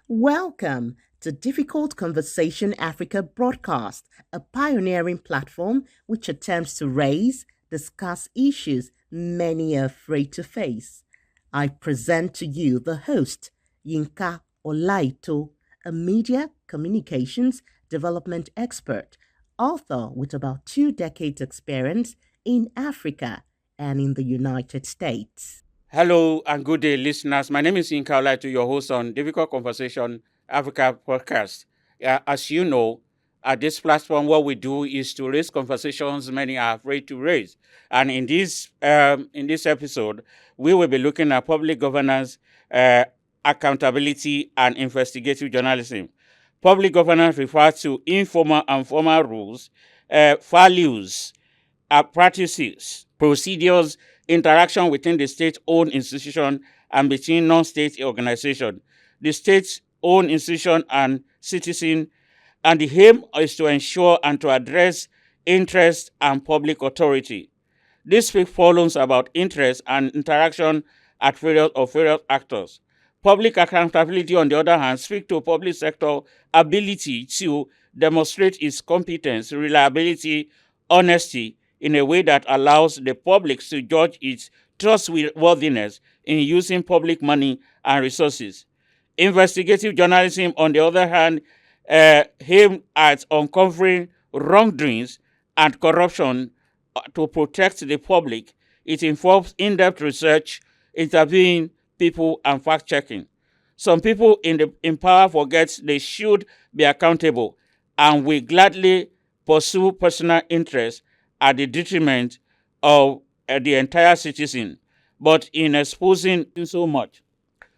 Welcome to Difficult Conversation Africa broadcast, a pioneering platform which attempts to raise, discuss issues many are afraid to face. I present to you the host, Yinka Olaito, a media communications development expert, author with about 2 decades experience in Africa and in the United States. Hello and good day, listeners. My name is Yinka Olaito, your host on Difficult Conversation Africa podcast. As you know, at this platform, what we do is to raise conversations many are afraid to raise. And in this episode, we will be looking at public governance, accountability, and investigative journalism. Public governance refers to informal and formal rules, values, practices, procedures, interaction within the state-owned institution and between non-state organizations, the state-owned institution and citizen, and the aim is to ensure and to address interest and public authority. This speaks volumes about interest and interaction at various actors. Public accountability, on the other hand, speaks to public sector ability to demonstrate its competence, reliability, honesty, in a way that allows the public to judge its trustworthiness in using public money and resources. Investigative journalism, on the other hand, aims at uncovering wrongdoings and corruption to protect the public. It involves in-depth research, interviewing people, and fact-checking. Some people in power forget they should be accountable and will gladly pursue personal interests at the detriment of the entire citizen, but in exposing so much.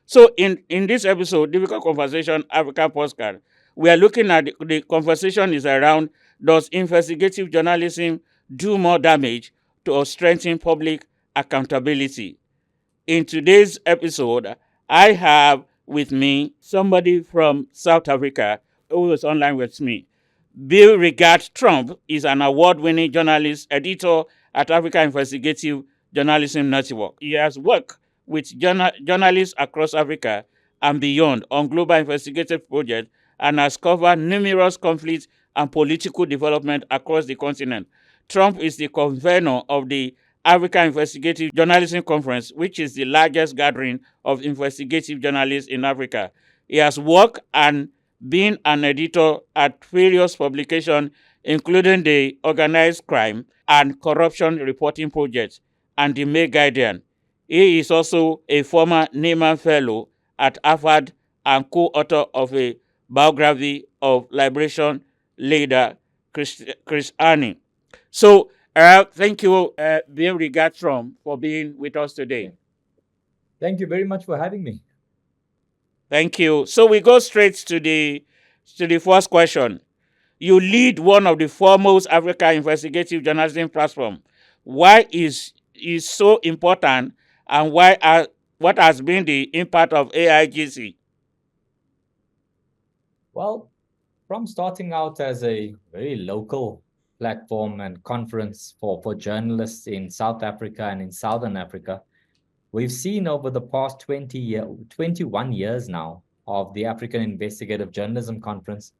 So in this episode, Difficult Conversation Africa Postcard, we are looking at the conversation is around, does investigative journalism do more damage to strengthen public accountability? In today's episode, I have with me somebody from South Africa who is online with me. Bill Regard Trump is an award-winning journalist, editor at Africa Investigative Journalism Network. He has worked with journalists across Africa and beyond on global investigative projects and has covered numerous conflicts and political development across the continent. Trump is the convener of the Africa Investigative Journalism Conference, which is the largest gathering of investigative journalists in Africa. He has worked and been an editor at various publications, including the Organized Crime and Corruption Reporting Project and the May Guardian. He is also a former Neyman Fellow at Harvard and co-author of a biography of liberation leader Chris Anning. So, thank you, Bill Regard Trump, for being with us today. Thank you very much for having me. Thank you. So we go straight to the first question. You lead one of the foremost Africa investigative journalism platform. Why is so important, and what has been the impact of AIGC? Well, from starting out as a very local platform and conference for journalists in South Africa and in Southern Africa, we've seen over the past 21 years now of the African Investigative Journalism Conference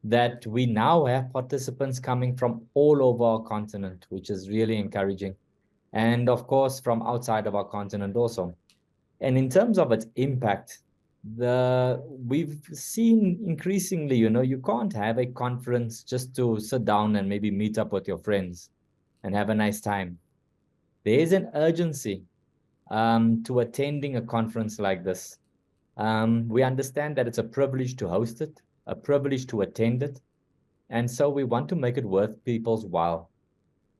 that we now have participants coming from all over our continent, which is really encouraging. And of course, from outside of our continent also. And in terms of its impact, we've seen increasingly, you can't have a conference just to sit down and maybe meet up with your friends and have a nice time. There is an urgency to attending a conference like this. We understand that it's a privilege to host it, a privilege to attend it, and so we want to make it worth people's while.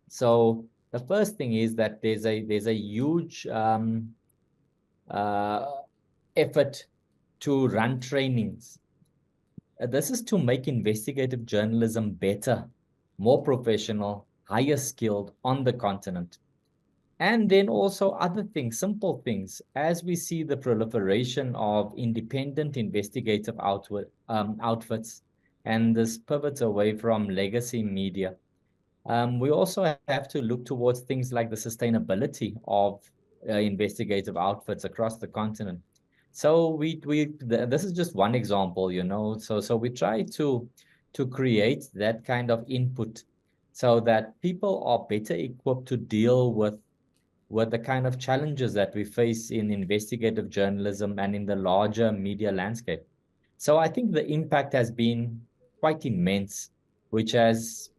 So the first thing is that there's a huge effort to run trainings. This is to make investigative journalism better, more professional, higher skilled on the continent. And then also other things, simple things, as we see the proliferation of independent investigative outfits and this pivot away from legacy media. We also have to look towards things like the sustainability of investigative outfits across the continent. So this is just one example, So we try to create that kind of input so that people are better equipped to deal with the kind of challenges that we face in investigative journalism and in the larger media landscape. So I think the impact has been quite immense, which is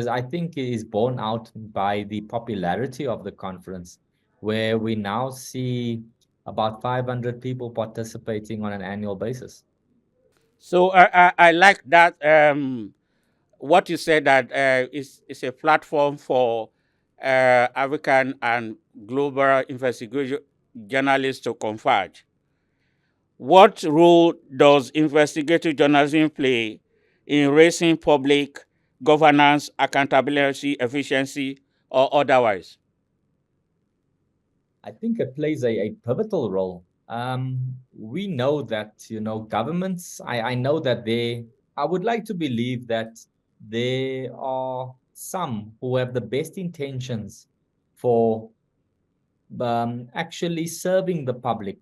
I think is borne out by the popularity of the conference, where we now see about 500 people participating on an annual basis. So I like that what you said that is a platform for African and global investigation journalists to converge. What role does investigative journalism play in raising public governance, accountability, efficiency, or otherwise? I think it plays a pivotal role. We know that, governments, I know that I would like to believe that there are some who have the best intentions for actually serving the public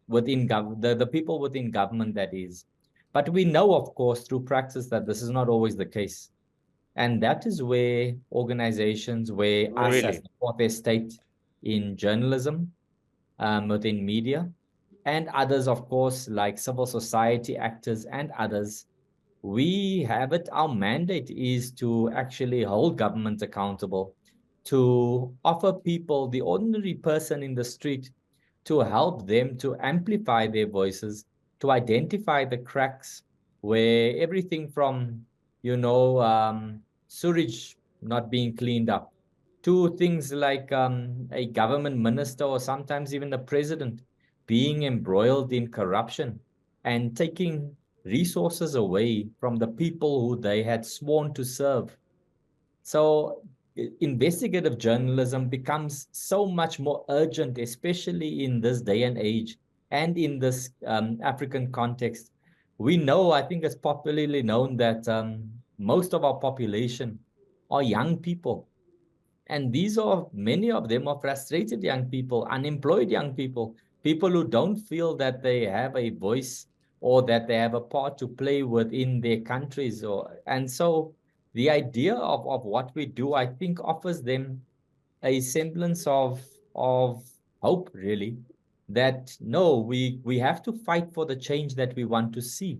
within the people within government, that is. But we know, of course, through practice that this is not always the case. And that is where organizations, where us as Really? the fourth estate in journalism, within media, and others, of course, like civil society actors and others, we have it. Our mandate is to actually hold government accountable, to offer people, the ordinary person in the street, to help them to amplify their voices, to identify the cracks where everything from, sewage not being cleaned up to things like a government minister or sometimes even the president being embroiled in corruption and taking resources away from the people who they had sworn to serve. So investigative journalism becomes so much more urgent, especially in this day and age and in this African context. We know, I think it's popularly known that most of our population are young people. And many of them are frustrated young people, unemployed young people, people who don't feel that they have a voice or that they have a part to play within their countries. And so the idea of what we do, I think, offers them a semblance of hope, really, that no, we have to fight for the change that we want to see.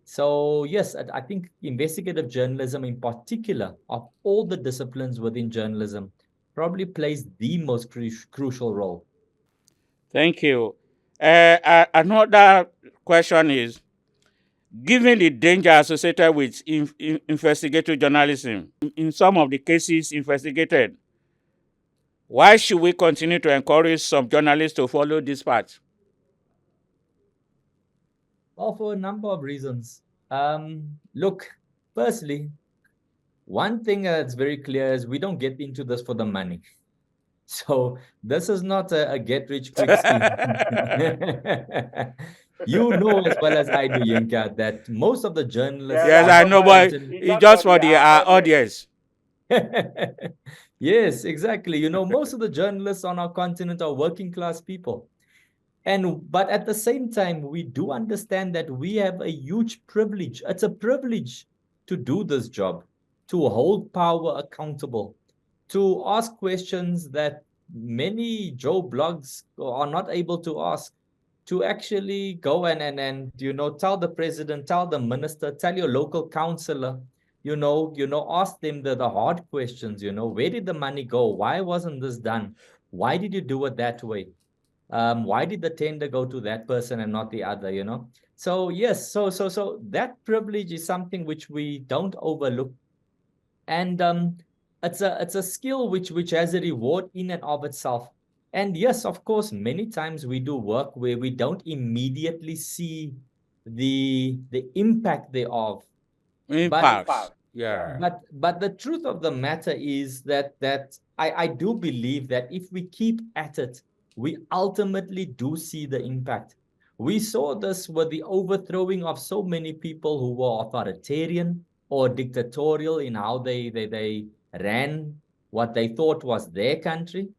So yes, I think investigative journalism in particular, of all the disciplines within journalism, probably plays the most crucial role. Thank you. Another question is, given the danger associated with investigative journalism, in some of the cases investigated, why should we continue to encourage some journalists to follow this path? Well, for a number of reasons. Look, firstly, one thing that's very clear is we don't get into this for the money. So this is not a get rich quick scheme. You know as well as I do, Yinka, that most of the journalists Yes, on I our know, but continent. it's just for the audience. Yes, exactly. Most of the journalists on our continent are working class people. But at the same time, we do understand that we have a huge privilege. It's a privilege to do this job, to hold power accountable, to ask questions that many Joe blogs are not able to ask, to actually go and tell the president, tell the minister, tell your local councillor, ask them the hard questions, where did the money go? Why wasn't this done? Why did you do it that way? Why did the tender go to that person and not the other, So yes, so that privilege is something which we don't overlook. And it's a skill which has a reward in and of itself. And yes, of course, many times we do work where we don't immediately see the impact thereof. Impacts. Yeah. But the truth of the matter is that I do believe that if we keep at it, we ultimately do see the impact. We saw this with the overthrowing of so many people who were authoritarian or dictatorial in how they ran what they thought was their country.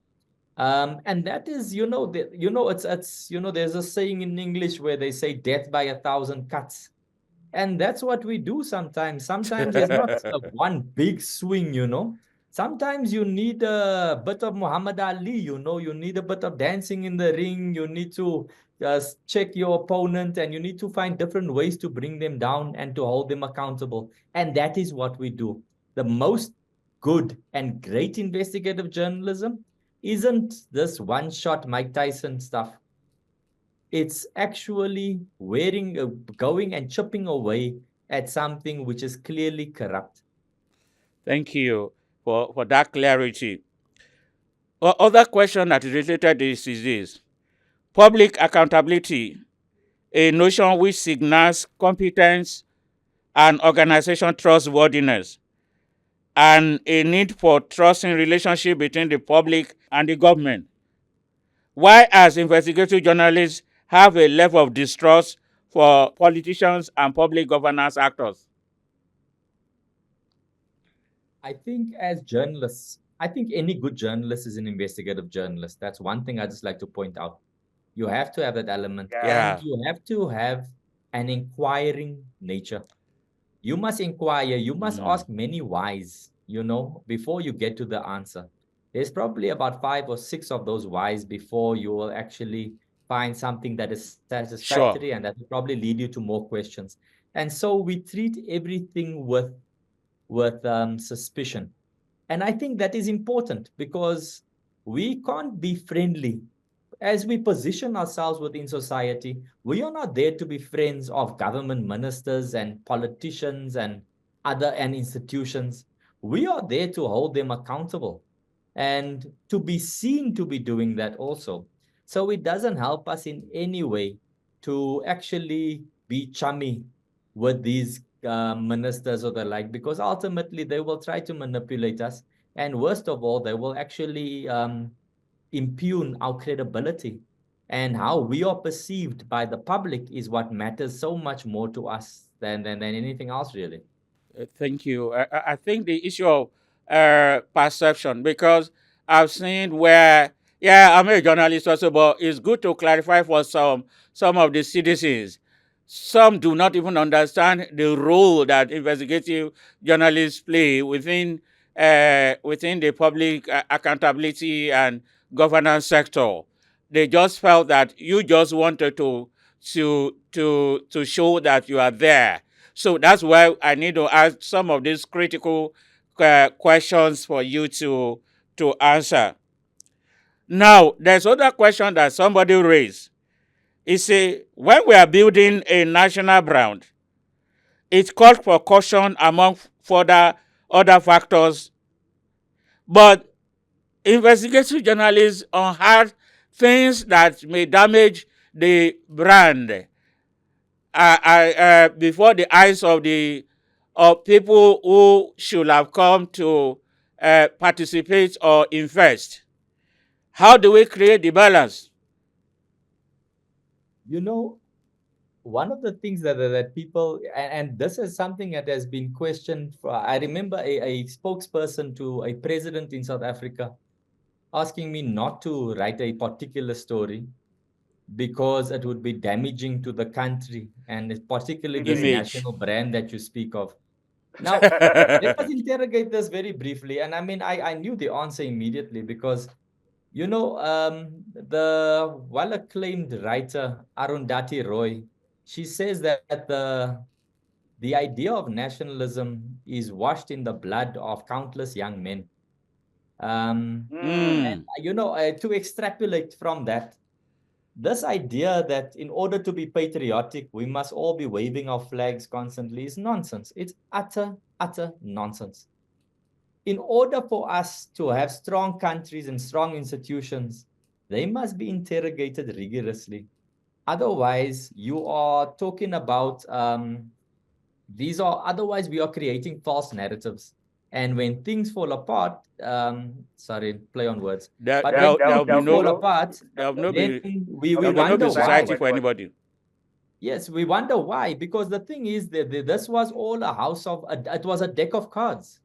And that is, there's a saying in English where they say death by 1,000 cuts. And that's what we do sometimes. Sometimes there's not one big swing. Sometimes you need a bit of Muhammad Ali, you need a bit of dancing in the ring. You need to check your opponent, and you need to find different ways to bring them down and to hold them accountable. And that is what we do. The most good and great investigative journalism isn't this one shot Mike Tyson stuff. It's actually going and chipping away at something which is clearly corrupt. Thank you for that clarity. Other question that is related to this is this. Public accountability, a notion which signals competence and organization trustworthiness, and a need for trust in relationship between the public and the government. Why, as investigative journalists, have a level of distrust for politicians and public governance actors? I think as journalists, I think any good journalist is an investigative journalist. That's one thing I just like to point out. You have to have that element, Yeah. and you have to have an inquiring nature. You must inquire, you must ask many whys, before you get to the answer. There's probably about 5 or 6 of those whys before you will actually find something that is satisfactory. Sure. And that will probably lead you to more questions. And so we treat everything with suspicion. And I think that is important, because we can't be friendly. As we position ourselves within society, we are not there to be friends of government ministers and politicians and other institutions. We are there to hold them accountable and to be seen to be doing that also. So it doesn't help us in any way to actually be chummy with these ministers or the like, because ultimately they will try to manipulate us. And worst of all, they will actually impugn our credibility. And how we are perceived by the public is what matters so much more to us than anything else, really. Thank you. I think the issue of perception, because I've seen where, yeah, I'm a journalist also, but it's good to clarify for some of the citizens. Some do not even understand the role that investigative journalists play within the public accountability and governance sector. They just felt that you just wanted to show that you are there. So that's why I need to ask some of these critical questions for you to answer. Now, there's other question that somebody raised. He said, when we are building a national brand, it calls for caution among further other factors, but investigative journalists unearth things that may damage the brand before the eyes of people who should have come to participate or invest. How do we create the balance? One of the things that people, and this is something that has been questioned. I remember a spokesperson to a president in South Africa asking me not to write a particular story because it would be damaging to the country, and particularly this Image. national brand that you speak of. Now, let us interrogate this very briefly. And I mean, I knew the answer immediately, because the well-acclaimed writer Arundhati Roy, she says that the idea of nationalism is washed in the blood of countless young men. And to extrapolate from that, this idea that in order to be patriotic, we must all be waving our flags constantly is nonsense. It's utter nonsense. In order for us to have strong countries and strong institutions, they must be interrogated rigorously. Otherwise, you are talking about otherwise we are creating false narratives. And when things fall apart, sorry, play on words. But when things fall apart, then we wonder society why. for anybody. Yes, we wonder why, because the thing is that this was all a house of, it was a deck of cards.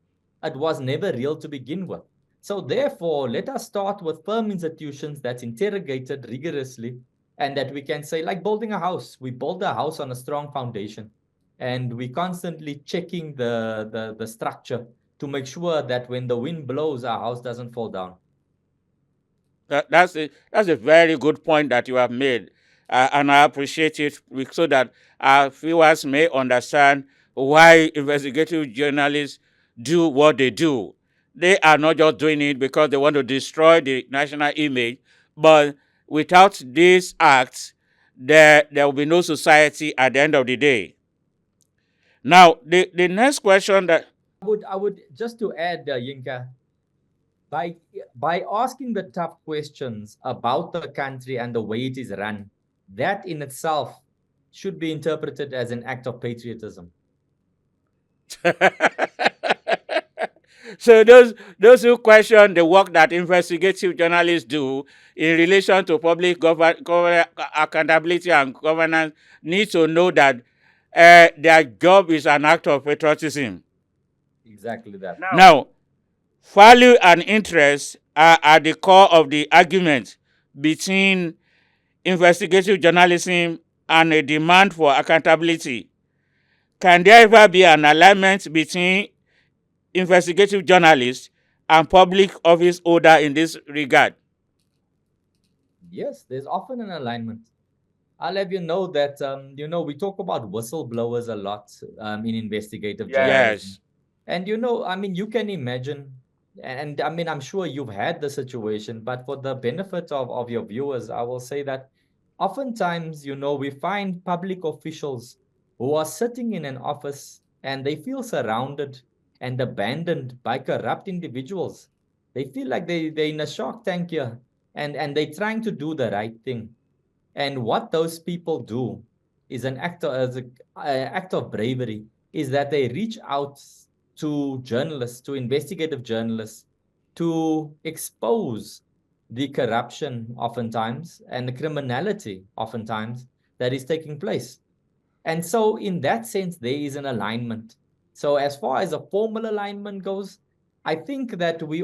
It was never real to begin with. So therefore, let us start with firm institutions that's interrogated rigorously, and that we can say, like building a house, we build a house on a strong foundation, and we constantly checking the structure to make sure that when the wind blows, our house doesn't fall down. That's a very good point that you have made, and I appreciate it so that our viewers may understand why investigative journalists do what they do. They are not just doing it because they want to destroy the national image, but without these acts, there will be no society at the end of the day. Now, the next question that I would just to add, Yinka, by asking the tough questions about the country and the way it is run, that in itself should be interpreted as an act of patriotism. So those who question the work that investigative journalists do in relation to public accountability and governance need to know that their job is an act of patriotism. Exactly that. Now, value and interest are at the core of the argument between investigative journalism and a demand for accountability. Can there ever be an alignment between investigative journalists and public office holder in this regard? Yes, there's often an alignment. I'll have you know that we talk about whistleblowers a lot in investigative journalism. Yes. And I mean, you can imagine, and I mean, I'm sure you've had the situation, but for the benefit of your viewers, I will say that oftentimes, we find public officials who are sitting in an office and they feel surrounded and abandoned by corrupt individuals. They feel like they're in a shark tank here, and they're trying to do the right thing. And what those people do is an act of bravery, is that they reach out to journalists, to investigative journalists, to expose the corruption oftentimes and the criminality oftentimes that is taking place. And so in that sense, there is an alignment. So as far as a formal alignment goes, I think that we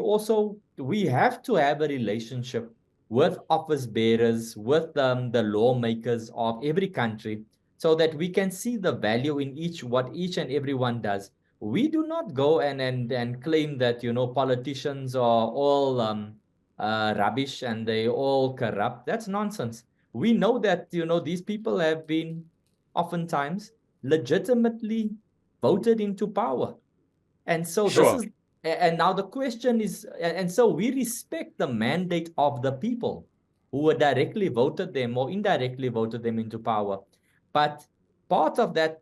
have to have a relationship with office bearers, with the lawmakers of every country, so that we can see the value in what each and everyone does. We do not go and claim that politicians are all rubbish and they all corrupt. That's nonsense. We know that these people have been oftentimes legitimately voted into power. And so Sure. and now the question is, and so we respect the mandate of the people who were directly voted them or indirectly voted them into power. But part of that,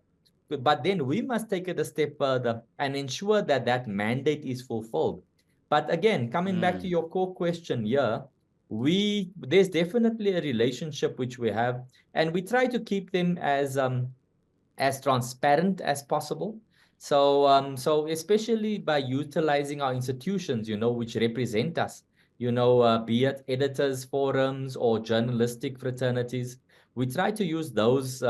but then we must take it a step further and ensure that that mandate is fulfilled. But again, coming back to your core question here, there's definitely a relationship which we have, and we try to keep them as transparent as possible. So especially by utilizing our institutions, which represent us, be it editors forums or journalistic fraternities, we try to use those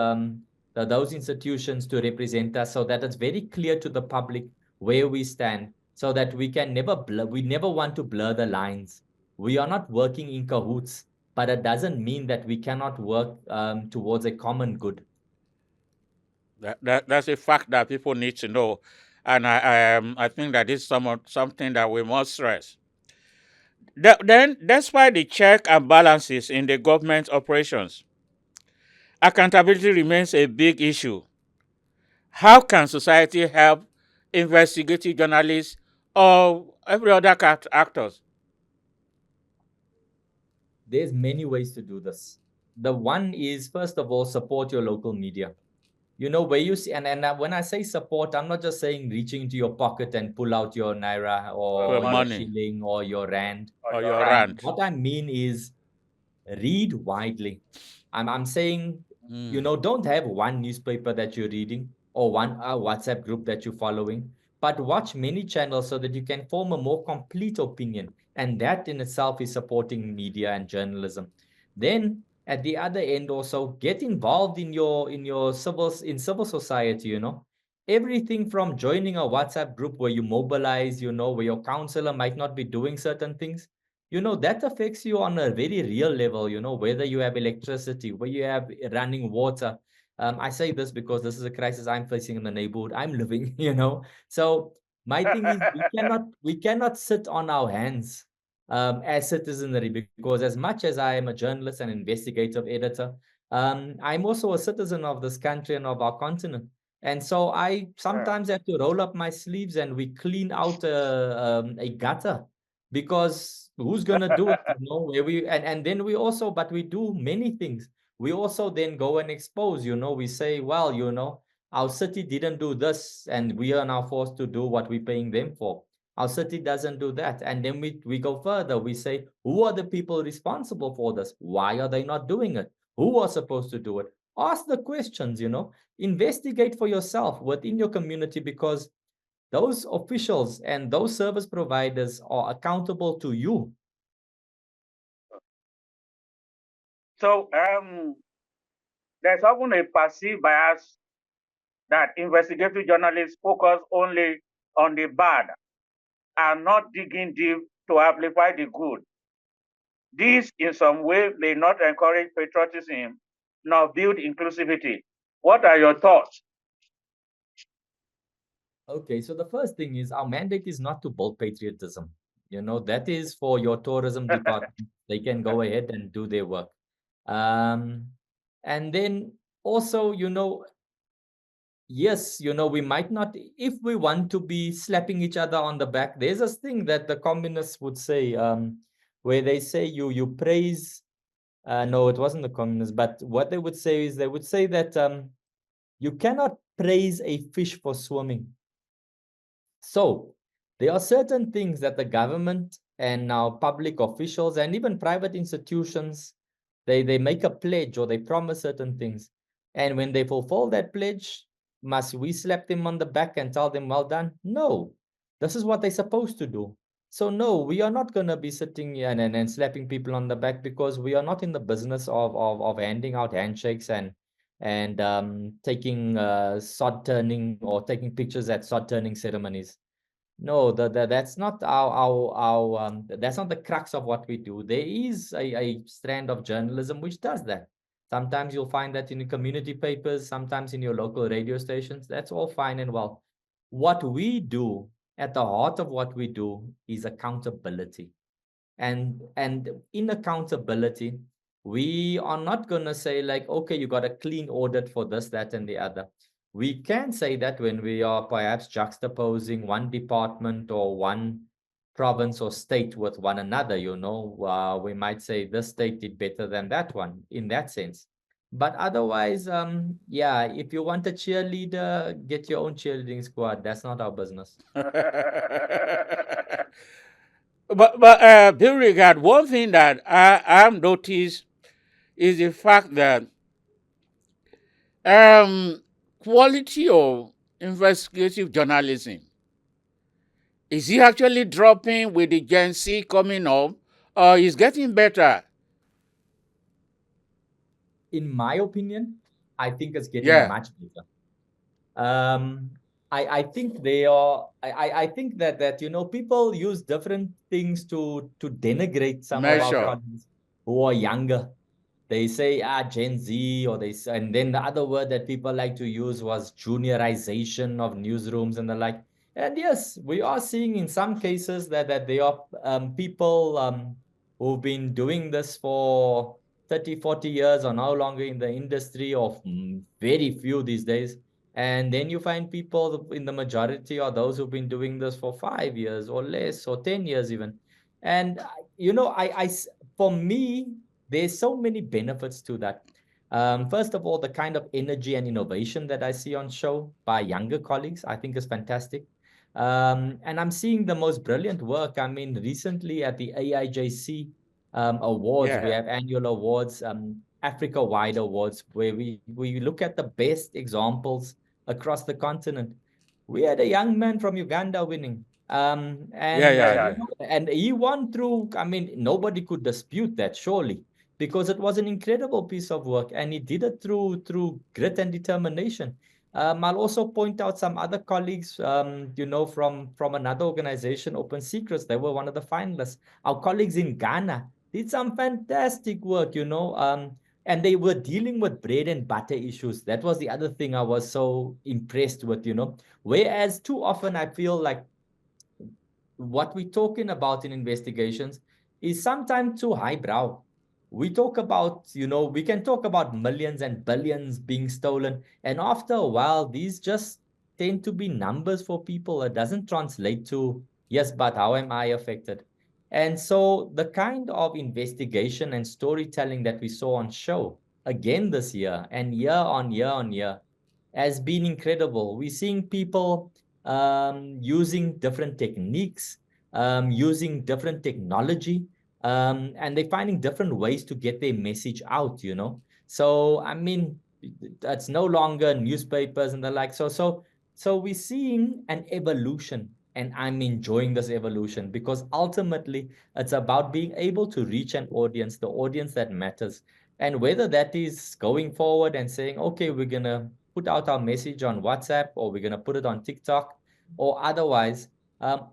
institutions to represent us, so that it's very clear to the public where we stand, so that we never want to blur the lines. We are not working in cahoots, but it doesn't mean that we cannot work towards a common good. That's a fact that people need to know, and I think that is something that we must stress. Then, despite the check and balances in the government operations, accountability remains a big issue. How can society help investigative journalists or every other actors? There's many ways to do this. The one is, first of all, support your local media. Where you see, and when I say support, I'm not just saying reaching into your pocket and pull out your naira or your Money shilling or your rand. or your rant. What I mean is read widely. I'm saying, don't have one newspaper that you're reading or one WhatsApp group that you're following, but watch many channels so that you can form a more complete opinion. And that in itself is supporting media and journalism. Then at the other end also get involved in civil society, everything from joining a WhatsApp group where you mobilize, where your counselor might not be doing certain things, that affects you on a very real level, whether you have electricity, whether you have running water. I say this because this is a crisis I'm facing in the neighborhood I'm living, So my thing is we cannot sit on our hands as citizenry, because as much as I am a journalist and investigative editor, I'm also a citizen of this country and of our continent. And so I sometimes have to roll up my sleeves and we clean out a gutter, because who's gonna do it? Where and then we also, but we do many things. We also then go and expose. We say, well, our city didn't do this, and we are now forced to do what we're paying them for. Our city doesn't do that, and then we go further. We say, who are the people responsible for this? Why are they not doing it? Who was supposed to do it? Ask the questions. Investigate for yourself within your community, because those officials and those service providers are accountable to you. So there's often a perceived bias that investigative journalists focus only on the bad and not digging deep to amplify the good. This, in some way, may not encourage patriotism nor build inclusivity. What are your thoughts? Okay, so the first thing is our mandate is not to build patriotism. That is for your tourism department. They can go ahead and do their work. Um, and then also, yes, we might not, if we want to be slapping each other on the back, there's this thing that the communists would say, where they say you praise, no, it wasn't the communists, but what they would say is they would say that you cannot praise a fish for swimming. So there are certain things that the government and now public officials and even private institutions, they make a pledge or they promise certain things. And when they fulfill that pledge, must we slap them on the back and tell them, well done? No, this is what they're supposed to do. So no, we are not going to be sitting here and slapping people on the back, because we are not in the business of handing out handshakes and taking sod turning or taking pictures at sod turning ceremonies. No, that's not our that's not the crux of what we do. There is a strand of journalism which does that. Sometimes you'll find that in the community papers, sometimes in your local radio stations. That's all fine and well. What we do, at the heart of what we do, is accountability. And in accountability, we are not going to say like, okay, you got a clean audit for this, that, and the other. We can say that when we are perhaps juxtaposing one department or one province or state with one another, we might say this state did better than that one in that sense. But otherwise, yeah, if you want a cheerleader, get your own cheerleading squad. That's not our business. But Bill Regard, one thing that I've noticed is the fact that quality of investigative journalism, is it actually dropping with the Gen Z coming up, or is getting better? In my opinion, I think it's getting Yeah. much better. I think they are. I think that people use different things to denigrate some of our Measure. colleagues who are younger. They say Gen Z, and then the other word that people like to use was juniorization of newsrooms and the like. And yes, we are seeing in some cases that there are people who've been doing this for 30, 40 years or no longer in the industry, of very few these days. And then you find people in the majority are those who've been doing this for 5 years or less, or 10 years even. And for me, there's so many benefits to that. First of all, the kind of energy and innovation that I see on show by younger colleagues, I think is fantastic. And I'm seeing the most brilliant work. I mean, recently at the AIJC awards, we Yeah. have annual awards, Africa-wide awards, where we look at the best examples across the continent. We had a young man from Uganda winning. Yeah. And he won through, I mean, nobody could dispute that, surely, because it was an incredible piece of work, and he did it through grit and determination. I'll also point out some other colleagues, from another organization, Open Secrets. They were one of the finalists. Our colleagues in Ghana did some fantastic work, and they were dealing with bread and butter issues. That was the other thing I was so impressed with, Whereas too often I feel like what we're talking about in investigations is sometimes too highbrow. We talk about, we can talk about millions and billions being stolen. And after a while, these just tend to be numbers for people. It doesn't translate to, yes, but how am I affected? And so the kind of investigation and storytelling that we saw on show again this year and year on year on year has been incredible. We're seeing people using different techniques, using different technology, and they're finding different ways to get their message out, So, I mean, it's no longer newspapers and the like. So we're seeing an evolution, and I'm enjoying this evolution because ultimately it's about being able to reach an audience, the audience that matters. And whether that is going forward and saying, okay, we're going to put out our message on WhatsApp, or we're going to put it on TikTok, or otherwise,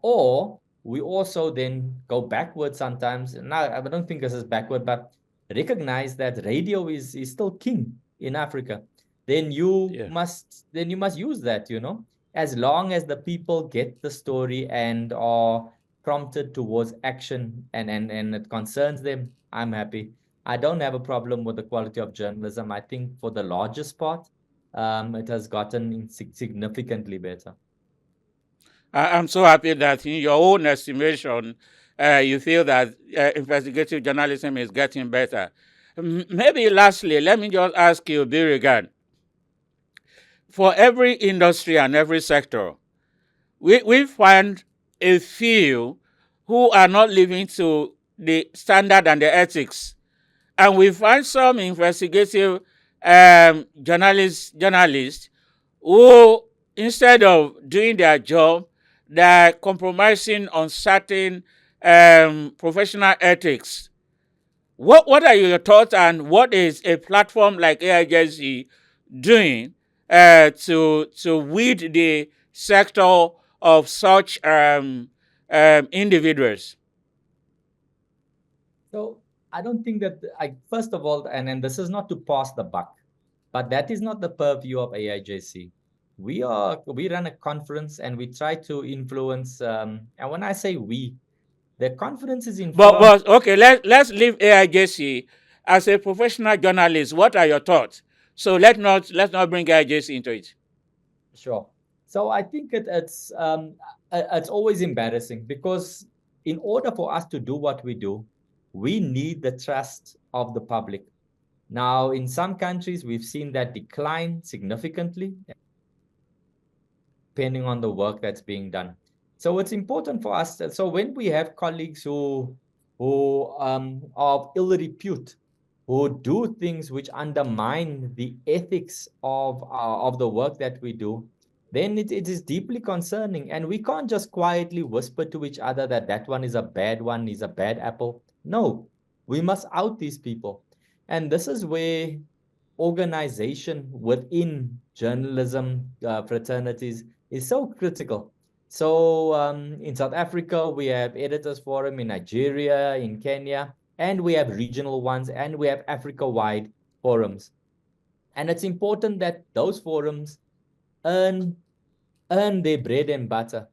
or we also then go backward sometimes. Now, I don't think this is backward, but recognize that radio is still king in Africa. Then you must use that, as long as the people get the story and are prompted towards action, and it concerns them, I'm happy. I don't have a problem with the quality of journalism. I think for the largest part, it has gotten significantly better. I'm so happy that in your own estimation, you feel that investigative journalism is getting better. Maybe lastly, let me just ask you, Beauregard, for every industry and every sector, we find a few who are not living to the standard and the ethics. And we find some investigative journalists who, instead of doing their job, they're compromising on certain professional ethics. What are your thoughts, and what is a platform like AIJC doing to weed the sector of such individuals? So I don't think that first of all, and this is not to pass the buck, but that is not the purview of AIJC. We run a conference and we try to influence. And when I say we, the conference is informed. But okay, let's leave AIJC as a professional journalist. What are your thoughts? So let's not bring AIJC into it. Sure. So I think it's always embarrassing because in order for us to do what we do, we need the trust of the public. Now, in some countries, we've seen that decline significantly, depending on the work that's being done. So it's important for us. So when we have colleagues who are of ill repute, who do things which undermine the ethics of the work that we do, then it is deeply concerning. And we can't just quietly whisper to each other that one is a bad one, is a bad apple. No, we must out these people. And this is where organization within journalism fraternities is so critical. So in South Africa, we have Editors Forum, in Nigeria, in Kenya, and we have regional ones, and we have Africa-wide forums. And it's important that those forums earn their bread and butter,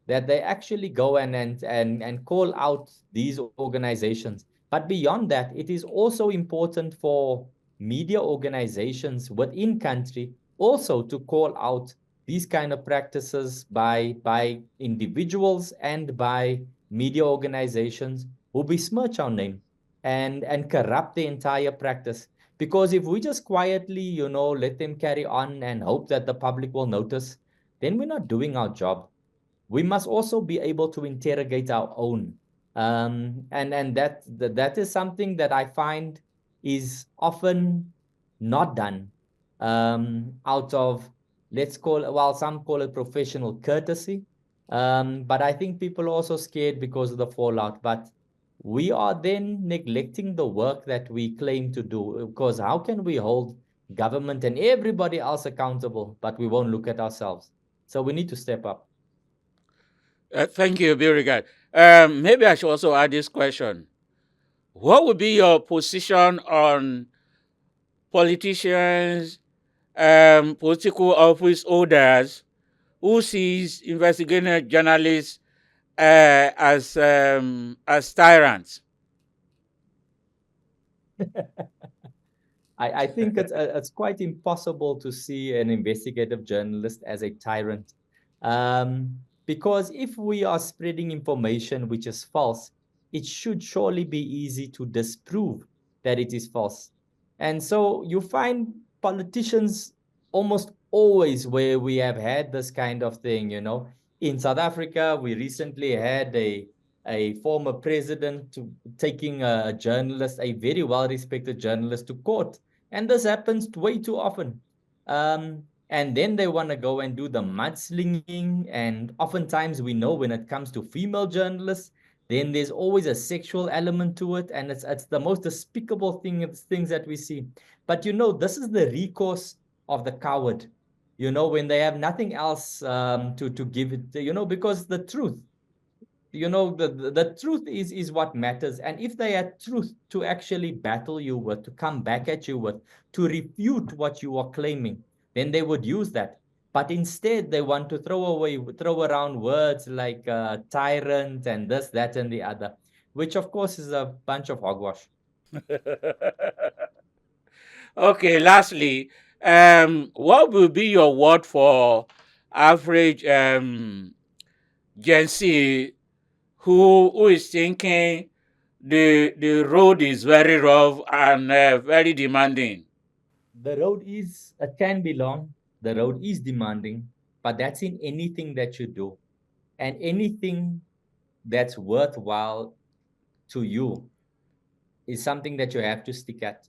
that they actually go and call out these organizations. But beyond that, it is also important for media organizations within country also to call out these kind of practices by individuals and by media organizations who besmirch our name and corrupt the entire practice. Because if we just quietly, let them carry on and hope that the public will notice, then we're not doing our job. We must also be able to interrogate our own. And that is something that I find is often not done out of, some call it professional courtesy. But I think people are also scared because of the fallout. But we are then neglecting the work that we claim to do, because how can we hold government and everybody else accountable, but we won't look at ourselves. So we need to step up. Thank you, Beauregard. Maybe I should also add this question. What would be your position on politicians, political office holders who sees investigative journalists as tyrants? I think it's quite impossible to see an investigative journalist as a tyrant. Because if we are spreading information which is false, it should surely be easy to disprove that it is false. And so you find politicians almost always where we have had this kind of thing, you know. In South Africa, we recently had a former president taking a journalist, a very well-respected journalist, to court. And this happens way too often. And then they want to go and do the mudslinging. And oftentimes we know when it comes to female journalists, then there's always a sexual element to it. And it's the most despicable things that we see. But you know, this is the recourse of the coward, you know, when they have nothing else to give it, you know, because the truth, you know, the truth is what matters. And if they had truth to actually battle you with, to come back at you with, to refute what you are claiming, then they would use that. But instead they want to throw around words like tyrant and this, that, and the other, which of course is a bunch of hogwash. Okay, lastly, what will be your word for average Gen Z who is thinking the road is very rough and very demanding? The road is, it can be long, the road is demanding, but that's in anything that you do. And anything that's worthwhile to you is something that you have to stick at.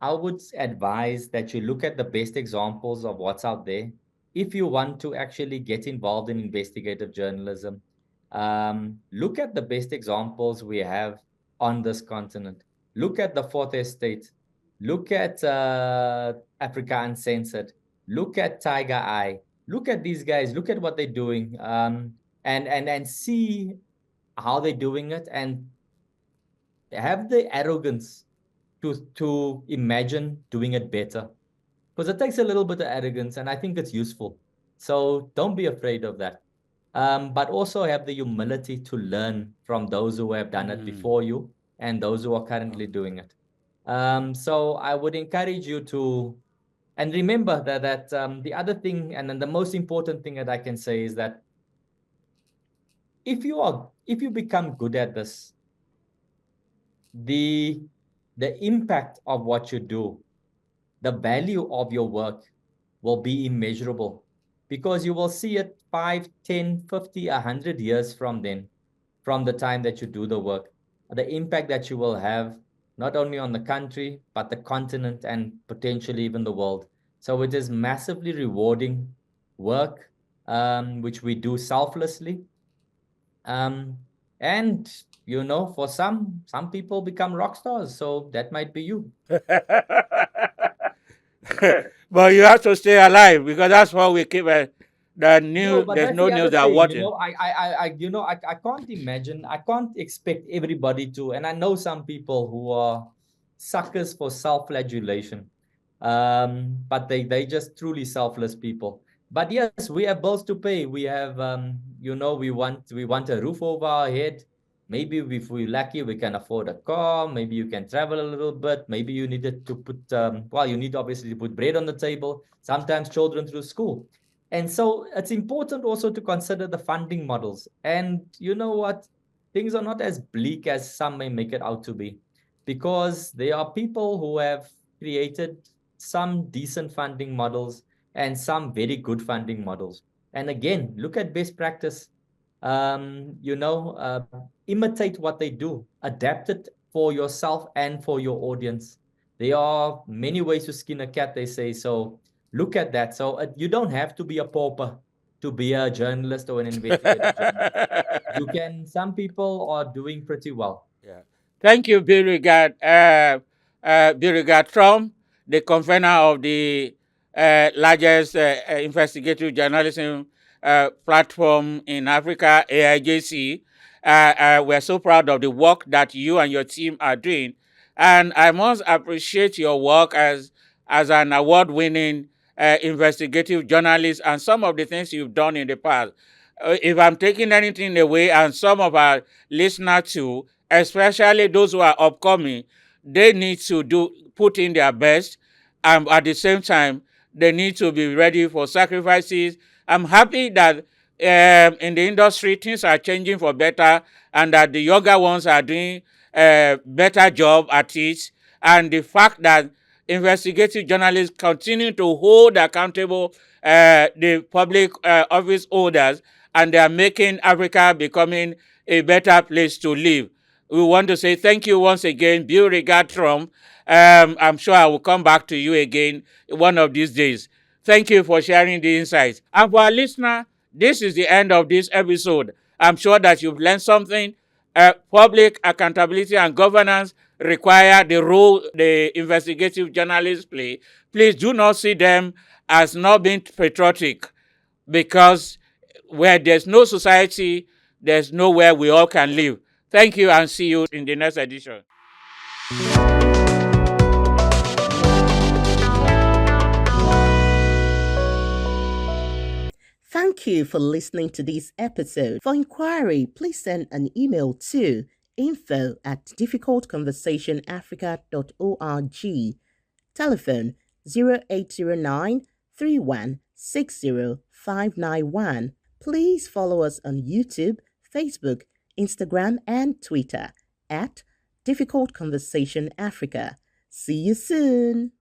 I would advise that you look at the best examples of what's out there. If you want to actually get involved in investigative journalism, look at the best examples we have on this continent. Look at the Fourth Estate. Look at Africa Uncensored. Look at Tiger Eye. Look at these guys. Look at what they're doing, and see how they're doing it, and have the arrogance to imagine doing it better, because it takes a little bit of arrogance, and I think it's useful. So don't be afraid of that. But also have the humility to learn from those who have done it before you and those who are currently doing it. So I would encourage you to, and remember that the other thing, and then the most important thing that I can say is that if you become good at this, the impact of what you do, the value of your work will be immeasurable, because you will see it 5, 10, 50, 100 years from then, from the time that you do the work, the impact that you will have not only on the country, but the continent and potentially even the world. So it is massively rewarding work, which we do selflessly. And you know, for some people become rock stars, so that might be you. But you have to stay alive because that's what we keep. The No, news, but there's that's no the news other that thing, you watching. know. I can't imagine. I can't expect everybody to. And I know some people who are suckers for self-flagellation, but they just truly selfless people. But yes, we have bills to pay. We have, you know, we want a roof over our head. Maybe if we're lucky, we can afford a car. Maybe you can travel a little bit. Maybe you needed to put, well, you need obviously to put bread on the table. Sometimes children through school. And so it's important also to consider the funding models. And you know what? Things are not as bleak as some may make it out to be, because there are people who have created some decent funding models and some very good funding models. And again, look at best practice. You know, imitate what they do, adapt it for yourself and for your audience. There are many ways to skin a cat, they say. So look at that. So you don't have to be a pauper to be a journalist or an investigative journalist. You can, some people are doing pretty well. Yeah. Thank you, Beauregard. Beauregard Trump. the convener of the largest investigative journalism platform in Africa, AIJC. We're so proud of the work that you and your team are doing. And I must appreciate your work as an award-winning investigative journalist and some of the things you've done in the past. If I'm taking anything away, and some of our listeners too, especially those who are upcoming, they need to put in their best, and at the same time, they need to be ready for sacrifices. I'm happy that in the industry, things are changing for better, and that the younger ones are doing a better job at it. And the fact that investigative journalists continue to hold accountable the public office holders, and they are making Africa becoming a better place to live. We want to say thank you once again. Bill regard Trump. I'm sure I will come back to you again one of these days. Thank you for sharing the insights. And for our listener, this is the end of this episode. I'm sure that you've learned something. Public accountability and governance require the role the investigative journalists play. Please do not see them as not being patriotic, because where there's no society, there's nowhere we all can live. Thank you, and see you in the next edition. Thank you for listening to this episode. For inquiry, please send an email to info@difficultconversationafrica.org. Telephone 0809 591. Please follow us on YouTube, Facebook, Instagram, and Twitter at Difficult Conversation Africa. See you soon.